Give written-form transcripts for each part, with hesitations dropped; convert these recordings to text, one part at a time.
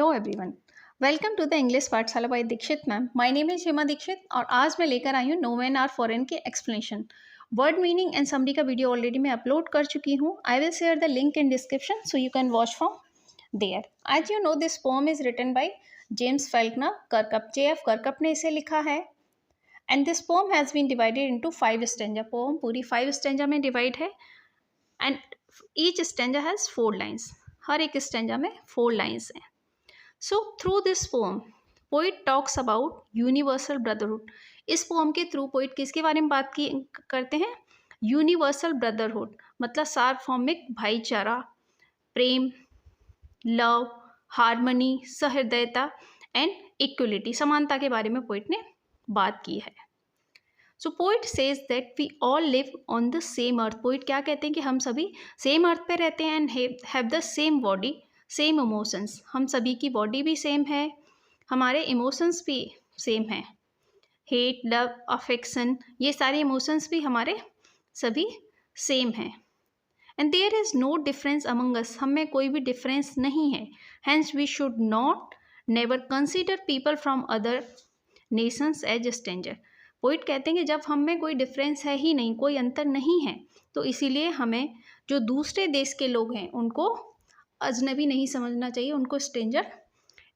Hello everyone, welcome to the English Pathshala by Dixit ma'am. My name is Hema Dixit और आज मैं लेकर आई हूँ नो मैन आर फॉरेन के explanation, word meaning and summary का वीडियो ऑलरेडी मैं अपलोड कर चुकी हूँ। I will share the link in description so you can watch from there. As you know this poem is written by James Falconer Kirkup, JF Kirkup ने इसे लिखा है। And this poem has been divided into 5 stanza. Poem पूरी 5 stanza में divide है and each stanza has 4 lines. हर एक stanza में 4 लाइन्स हैं। So through this poem, poet talks about universal brotherhood. इस पोम के थ्रू पोइट किसके बारे में बात करते हैं? यूनिवर्सल ब्रदरहुड, मतलब सार्वभौमिक भाईचारा, प्रेम, लव, हार्मनी, सहृदयता एंड इक्वलिटी, समानता के बारे में पोइट ने बात की है। So poet says that we all live on the same earth. Poet क्या कहते हैं कि हम सभी सेम अर्थ पे रहते हैं and have the same body, same emotions. हम सभी की बॉडी भी सेम है, हमारे इमोशंस भी सेम हैं। हेट, लव, अफेक्शन, ये सारे इमोशंस भी हमारे सभी सेम हैं। And there is no difference among us, हम में कोई भी डिफरेंस नहीं है। Hence we should not never consider people from other nations as stranger. Poet कहते हैं कि जब हम में कोई डिफरेंस है ही नहीं, कोई अंतर नहीं है, तो इसीलिए हमें जो दूसरे देश के लोग हैं उनको अजनबी नहीं समझना चाहिए, उनको स्ट्रेंजर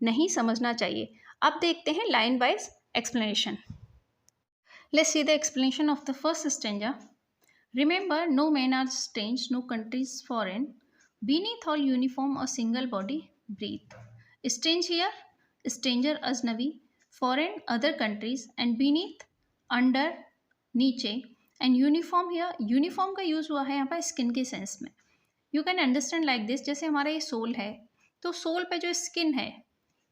नहीं समझना चाहिए। अब देखते हैं line wise explanation. Let's see the explanation of the first stanza. Remember, no man are strange, no countries foreign, beneath all uniform a single body breathe. Strange here, stranger अजनबी, foreign other countries and beneath under नीचे, and uniform here, uniform का use हुआ है यहाँ पर skin के sense में। You can understand like this, जैसे हमारा ये सोल है तो सोल पे जो स्किन है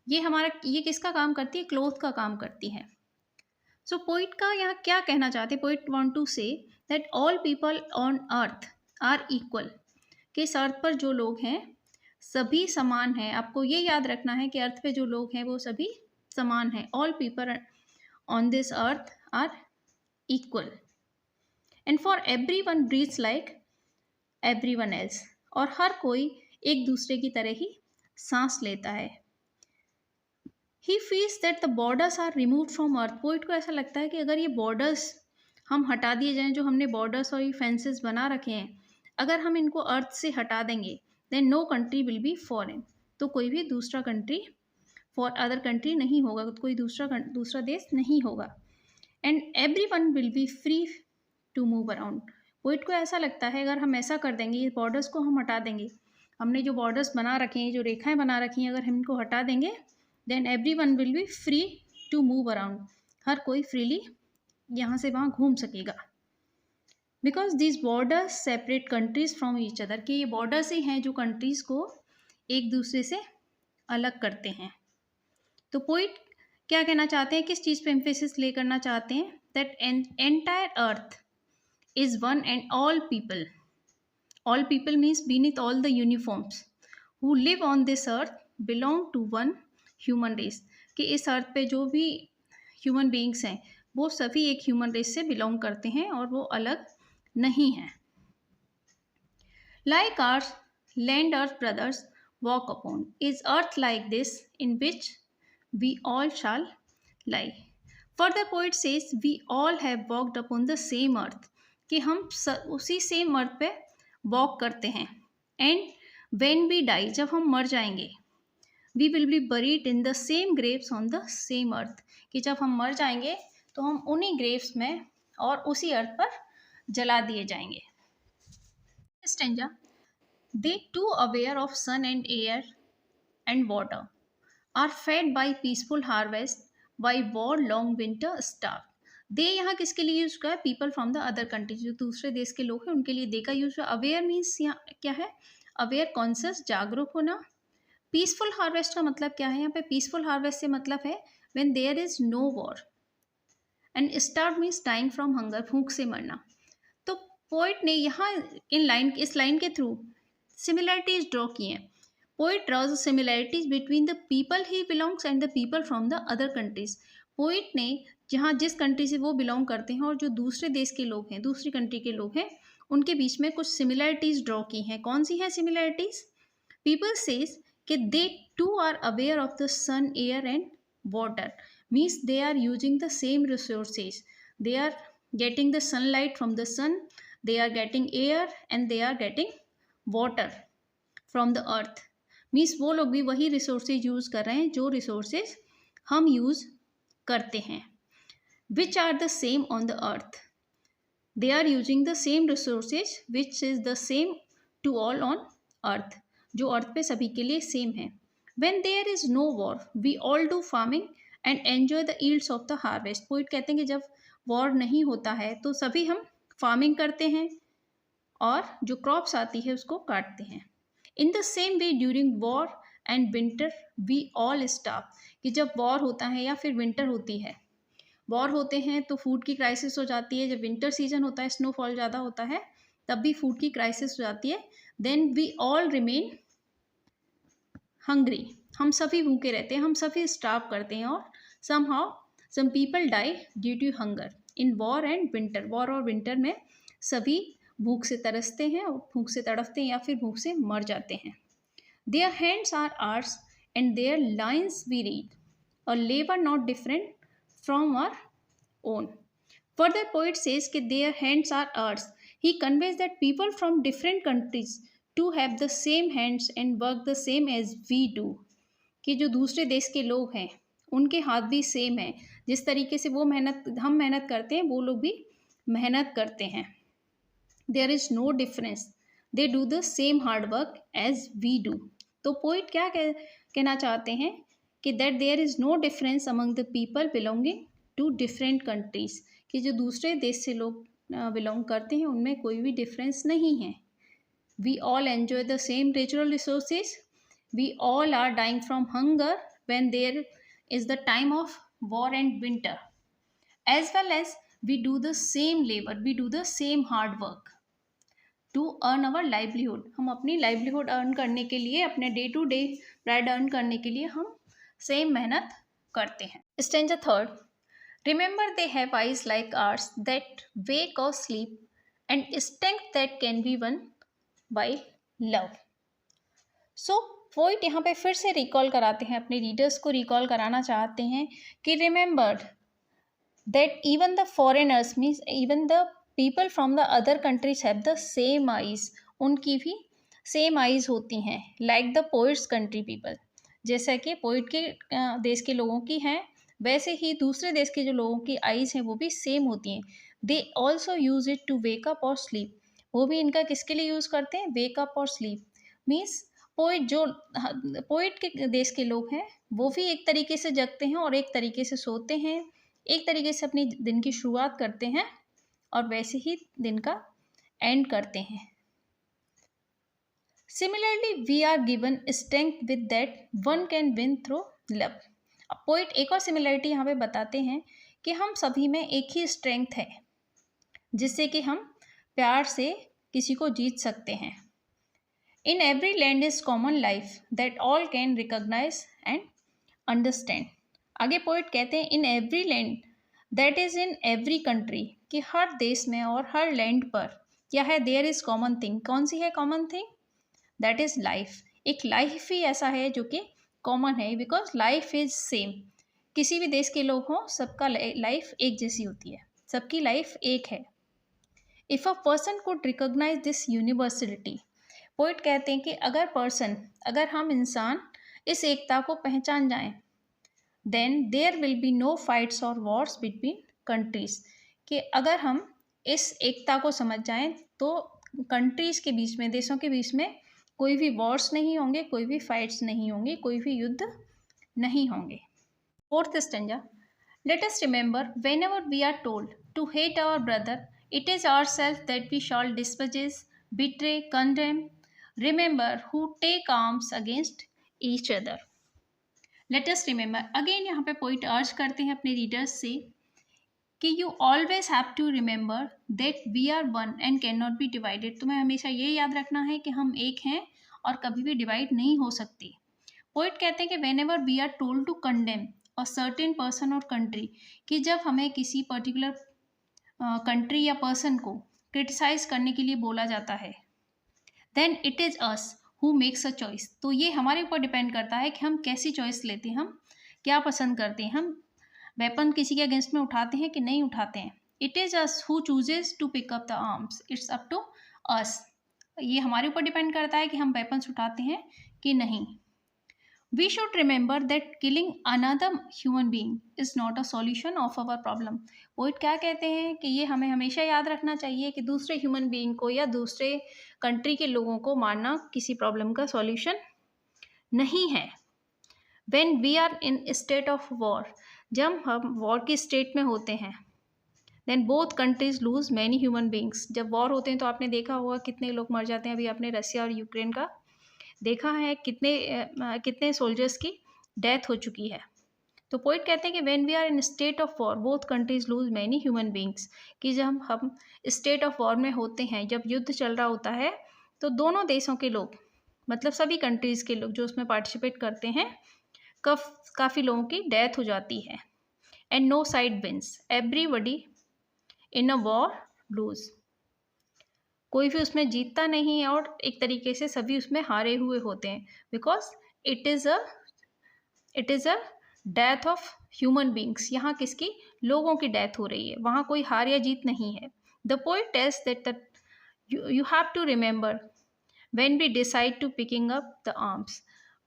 ये किसका काम करती है? क्लोथ का काम करती है। सो पोइट का यहाँ क्या कहना चाहते हैं? Poet want to say that all people on earth are equal, कि इस अर्थ पर जो लोग हैं सभी समान हैं। आपको ये याद रखना है कि अर्थ पे जो लोग हैं वो सभी समान हैं। All people on this earth are equal and for every one breathes like everyone else, और हर कोई एक दूसरे की तरह ही सांस लेता है। He feels that the borders are removed from earth. Poet को ऐसा लगता है कि अगर ये बॉर्डर्स हम हटा दिए जाएं, जो हमने बॉर्डर्स और ये फेंसेस बना रखे हैं, अगर हम इनको अर्थ से हटा देंगे, then no country will be foreign, तो कोई भी दूसरा कंट्री फॉर अदर कंट्री नहीं होगा, तो कोई दूसरा देश नहीं होगा। And every one will be free to move around. Poet को ऐसा लगता है अगर हम ऐसा कर देंगे, ये बॉर्डर्स को हम हटा देंगे, हमने जो बॉर्डर्स बना रखे हैं, जो रेखाएं बना रखी हैं, अगर हम इनको हटा देंगे, then every one will be free to move around, हर कोई फ्रीली यहाँ से वहाँ घूम सकेगा। Because this borders separate countries from each other, कि ये बॉर्डर्स ही हैं जो कंट्रीज़ को एक दूसरे से अलग करते हैं। तो पोइट क्या कहना चाहते हैं, किस चीज़ पे एम्फेसिस ले करना चाहते हैं? That entire earth is one and all people means beneath all the uniforms who live on this earth belong to one human race, कि इस अर्थ पे जो भी ह्यूमन बीइंग्स हैं वो सभी एक ह्यूमन रेस से बिलोंग करते हैं और वो अलग नहीं हैं। Like our land earth brothers walk upon, is earth like this in which we all shall lie. Further poet says we all have walked upon the same earth, कि हम उसी सेम अर्थ पे वॉक करते हैं। एंड व्हेन वी डाई, जब हम मर जाएंगे, we will be buried in the same graves on the same earth, कि जब हम मर जाएंगे तो हम उन्हीं ग्रेव्स में और उसी अर्थ पर जला दिए जाएंगे। Stanza, they too aware of sun and air and water are fed by peaceful harvest by war long winter star. They यहाँ किसके लिए यूज हुआ है? People from the other countries, जो दूसरे देश के लोग हैं उनके लिए दे का यूज हुआ। अवेयर मीन्स यहाँ क्या है? अवेयर, कॉन्शियस, जागरूक होना। पीसफुल हार्वेस्ट का मतलब क्या है? यहाँ पे पीसफुल हार्वेस्ट से मतलब है when there is no war, and starve means dying from hunger, भूख से मरना। तो पोइट ने यहाँ इस लाइन के थ्रू सिमिलैरिटीज ड्रॉ की हैं। Poet draws similarities between the people he belongs and the people from the other countries. Poet ने जहाँ जिस कंट्री से वो बिलोंग करते हैं और जो दूसरे देश के लोग हैं, दूसरी कंट्री के लोग हैं, उनके बीच में कुछ सिमिलैरिटीज ड्रॉ की हैं। कौन सी हैं सिमिलैरिटीज? पीपल सेज कि they too are aware of the sun, air and water, means they are using the same resources, they are getting the sunlight from the sun, they are getting air and they are getting water from the earth, means वो लोग भी वही resources use कर रहे हैं जो resources हम use करते हैं. which are the same on the earth, they are using the same resources which is the same to all on earth, जो अर्थ पे सभी के लिए सेम है. when there is no war we all do farming and enjoy the yields of the harvest, poet कहते हैं कि जब वॉर नहीं होता है तो सभी हम फार्मिंग करते हैं और जो क्रॉप्स आती है उसको काटते हैं. In the same way during war and winter we all starve, कि जब वॉर होता है या फिर विंटर होती है, वॉर होते हैं तो फूड की क्राइसिस हो जाती है, जब विंटर सीजन होता है स्नोफॉल ज़्यादा होता है तब भी फूड की क्राइसिस हो जाती है. Then we all remain hungry, हम सभी भूखे रहते हैं, हम सभी स्टार्व करते हैं और somehow some people die due to hunger in war and winter, war और विंटर में सभी भूख से तरसते हैं और भूख से तड़पते हैं या फिर भूख से मर जाते हैं. Their hands are ours and their lines we read और labour not different from our own. Further poet says कि their hands are ours, he conveys that people from different countries too have the same hands and work the same as we do, कि जो दूसरे देश के लोग हैं उनके हाथ भी सेम है, जिस तरीके से वो हम मेहनत करते हैं वो लोग भी मेहनत करते हैं. There is no difference, they do the same hard work as we do. तो पोइट क्या कहना चाहते हैं कि that there is no difference among the people belonging to different countries, कि जो दूसरे देश से लोग बिलोंग करते हैं उनमें कोई भी डिफरेंस नहीं है. We all enjoy the same natural resources, we all are dying from hunger when there is the time of war and winter, as well as we do the same labor, we do the same hard work to earn our livelihood, हम अपनी livelihood earn करने के लिए, अपने day to day bread earn करने के लिए हम same मेहनत करते हैं. Stanza third, remember they have eyes like ours that wake or sleep and strength that can be won by love. So poet यहाँ पे फिर से रिकॉल कराते हैं, अपने रीडर्स को रिकॉल कराना चाहते हैं कि remember that even the foreigners means even the people from the other countries have the same eyes, उनकी भी सेम आइज़ होती हैं like the poets country people, जैसा कि पोइट के देश के लोगों की हैं वैसे ही दूसरे देश के जो लोगों की आइज़ हैं वो भी सेम होती हैं. They also use it to wake up और स्लीप, वो भी इनका किसके लिए यूज़ करते हैं, वेक अप और स्लीप. मीन्स पोइट के देश के लोग हैं वो भी एक तरीके से जगते हैं और एक तरीके से सोते हैं, एक तरीके से अपनी दिन की शुरुआत करते हैं और वैसे ही दिन का एंड करते हैं. Similarly we are given strength with that one can win through love. अब पोइट एक और सिमिलरिटी यहाँ पे बताते हैं कि हम सभी में एक ही स्ट्रेंथ है जिससे कि हम प्यार से किसी को जीत सकते हैं. In every land is common life that all can recognize and understand. आगे पोइट कहते हैं in every land that is in every country, कि हर देश में और हर लैंड पर क्या है, there is common thing. कौन सी है common thing? That is life. एक लाइफ ही ऐसा है जो कि कॉमन है बिकॉज लाइफ इज सेम. किसी भी देश के लोग हों सबका लाइफ एक जैसी होती है, सबकी लाइफ एक है. If a person could recognise this universality, poet कहते हैं कि अगर हम इंसान इस एकता को पहचान जाएं, then there will be no fights और वॉर्स बिटवीन कंट्रीज, कि अगर हम इस एकता को समझ जाएं तो कंट्रीज के बीच में, देशों के बीच में कोई भी वॉर्स नहीं होंगे, कोई भी फाइट्स नहीं होंगे, कोई भी युद्ध नहीं होंगे. Fourth stanza, let us remember whenever we are told to hate our brother it is our self that we shall dispossess, betray, condemn. Remember who take arms against each other. Let us remember. Again यहाँ पे poet अर्ज करते हैं अपने readers से कि you always have to remember that we are one and cannot be divided. तुम्हें हमेशा ये याद रखना है कि हम एक हैं और कभी भी डिवाइड नहीं हो सकती. पोइट कहते हैं कि whenever we are told to condemn a certain person or country, कि जब हमें किसी पर्टिकुलर कंट्री या पर्सन को क्रिटिसाइज करने के लिए बोला जाता है, then it is us who makes a choice. तो ये हमारे ऊपर डिपेंड करता है कि हम कैसी चॉइस लेते हैं, हम क्या पसंद करते हैं, हम वेपन किसी के अगेंस्ट में उठाते हैं कि नहीं उठाते हैं। It is us who chooses to pick up the arms, it's up to us. ये हमारे ऊपर डिपेंड करता है कि हम वेपन्स उठाते हैं कि नहीं। We should remember that killing another human being is not a solution of our problem. Poet क्या कहते हैं कि ये हमें हमेशा याद रखना चाहिए कि दूसरे ह्यूमन बीइंग को या दूसरे कंट्री के लोगों को मारना किसी प्रॉब्लम का सॉल्यूशन नहीं है। When we are in state of war, जब हम वॉर की स्टेट में होते हैं, then both countries lose many human beings. जब वॉर होते हैं तो आपने देखा होगा कितने लोग मर जाते हैं। अभी आपने रसिया और यूक्रेन का देखा है, कितने सोल्जर्स की डेथ हो चुकी है। तो पोइट कहते हैं कि when we are in state of war both countries lose many human beings, कि जब हम स्टेट ऑफ वॉर में होते हैं, जब युद्ध चल रहा होता है, तो दोनों देशों के लोग, मतलब सभी कंट्रीज़ के लोग जो उसमें पार्टिसिपेट करते हैं, काफ़ी लोगों की डेथ हो जाती है। And no side wins, everybody in a war lose, कोई भी उसमें जीतता नहीं है और एक तरीके से सभी उसमें हारे हुए होते हैं, because it is a death of human beings. यहाँ किसकी, लोगों की डेथ हो रही है, वहाँ कोई हार या जीत नहीं है। The poet tells that you have to remember when we decide to picking up the arms.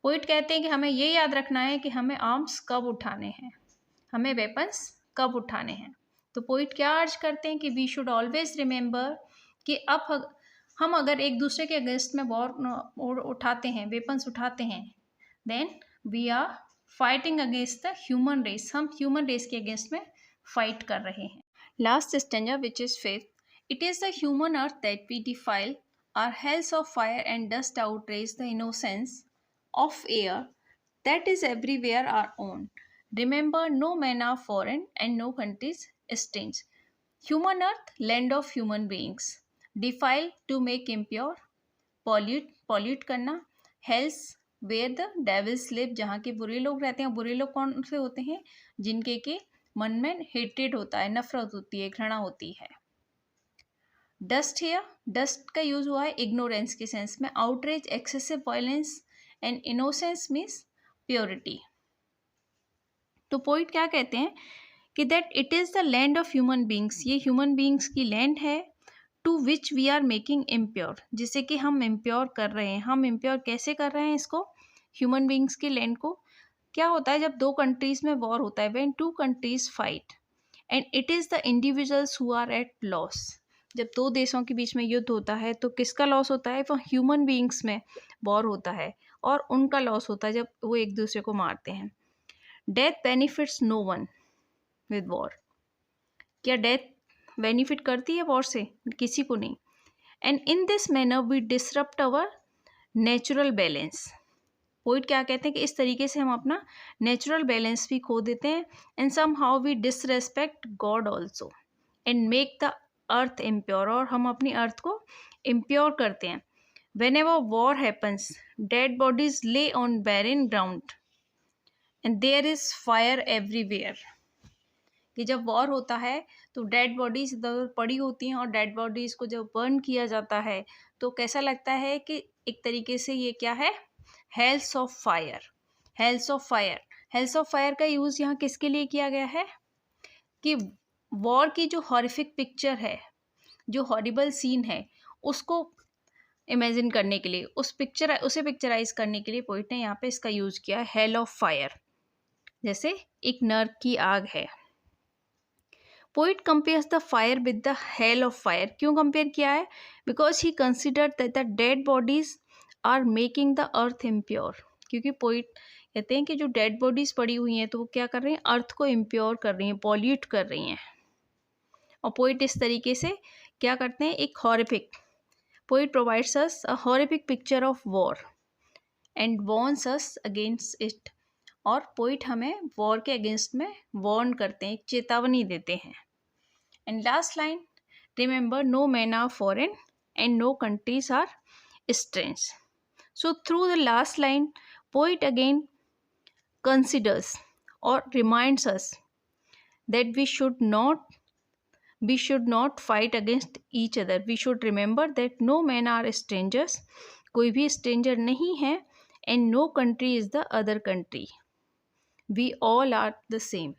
Poet कहते हैं कि हमें ये याद रखना है कि हमें आर्म्स कब उठाने हैं, हमें वेपन्स कब उठाने हैं। तो पोइट क्या अर्ज करते हैं कि वी शुड ऑलवेज रिमेंबर कि अब हम अगर एक दूसरे के अगेंस्ट में वॉर उठाते हैं, वेपन्स उठाते हैं, then we are fighting against the human race, हम ह्यूमन रेस के अगेंस्ट में फाइट कर रहे हैं। Last stanza which is fifth, it is the human earth that we defile, are hells of fire and dust outrage the innocence of air that is everywhere our own. Remember, no men are foreign and no countries strange. Human earth, land of human beings. Defile to make impure, pollute करना. Hells where the devils live, जहाँ के बुरे लोग रहते हैं। बुरे लोग कौन से होते हैं, जिनके के मन में हेट्रेड होता है, नफरत होती है, घृणा होती है। डस्ट है, डस्ट का यूज हुआ है इग्नोरेंस के सेंस में। Outrage, excessive violence, and innocence means purity. तो पोइट क्या कहते हैं कि that it is the land of human beings, ये ह्यूमन बींग्स की लैंड है, to which we are making impure, जिसे कि हम इम्प्योर कर रहे हैं। हम इम्प्योर कैसे कर रहे हैं इसको, ह्यूमन बींग्स की लैंड को। क्या होता है जब दो कंट्रीज में वॉर होता है, when two countries fight, and it is the individuals who are at loss. जब दो देशों के बीच में युद्ध होता है तो किसका लॉस होता है, वो ह्यूमन बीइंग्स में वॉर होता है और उनका लॉस होता है जब वो एक दूसरे को मारते हैं। Death benefits no one with war, क्या डेथ बेनिफिट करती है वॉर से, किसी को नहीं। And in this manner we disrupt our natural balance. Poet क्या कहते हैं कि इस तरीके से हम अपना नेचुरल बैलेंस भी खो देते हैं। And somehow we disrespect God also and make the earth impure, और हम अपनी अर्थ को इम्प्योर करते हैं। Whenever war happens, dead bodies lay on barren ground and there is fire everywhere, कि जब वॉर होता है तो डेड बॉडीज इधर पड़ी होती हैं और डेड बॉडीज को जब बर्न किया जाता है तो कैसा लगता है कि एक तरीके से ये क्या है, hells of fire. Hells of fire, hells of fire का यूज़ यहाँ किसके लिए किया गया है कि वॉर की जो हॉरिफिक पिक्चर है, जो हॉरिबल सीन है, उसको इमेजिन करने के लिए, उसे पिक्चराइज करने के लिए पोइट ने यहाँ पे इसका यूज़ किया है, हेल ऑफ फायर, जैसे एक नर्क की आग है। Poet compares the fire with the hell of fire. क्यों कंपेयर किया है, because he consider that the dead bodies are making the earth impure, क्योंकि पोइट कहते हैं कि जो डेड बॉडीज पड़ी हुई हैं तो वो क्या कर रही हैं, अर्थ को इम्प्योर कर रही हैं, पॉल्यूट कर रही हैं। और पोइट इस तरीके से क्या करते हैं, एक horrific, poet provides us a horrific picture of war and warns us against it, और पोइट हमें वॉर के अगेंस्ट में वॉर्न करते हैं, एक चेतावनी देते हैं। And last line, remember no man are foreign and no countries are strange. So through the last line poet again considers or reminds us that we should not fight against each other. We should remember that no men are strangers. कोई भी stranger नहीं है, and no country is the other country, we all are the same,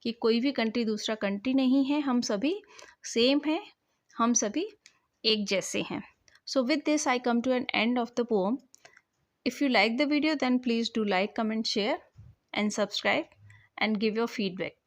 कि कोई भी country दूसरा country नहीं है, हम सभी सेम हैं, हम सभी एक जैसे हैं. So with this I come to an end of the poem. If you like the video then please do like, comment, share and subscribe and give your feedback.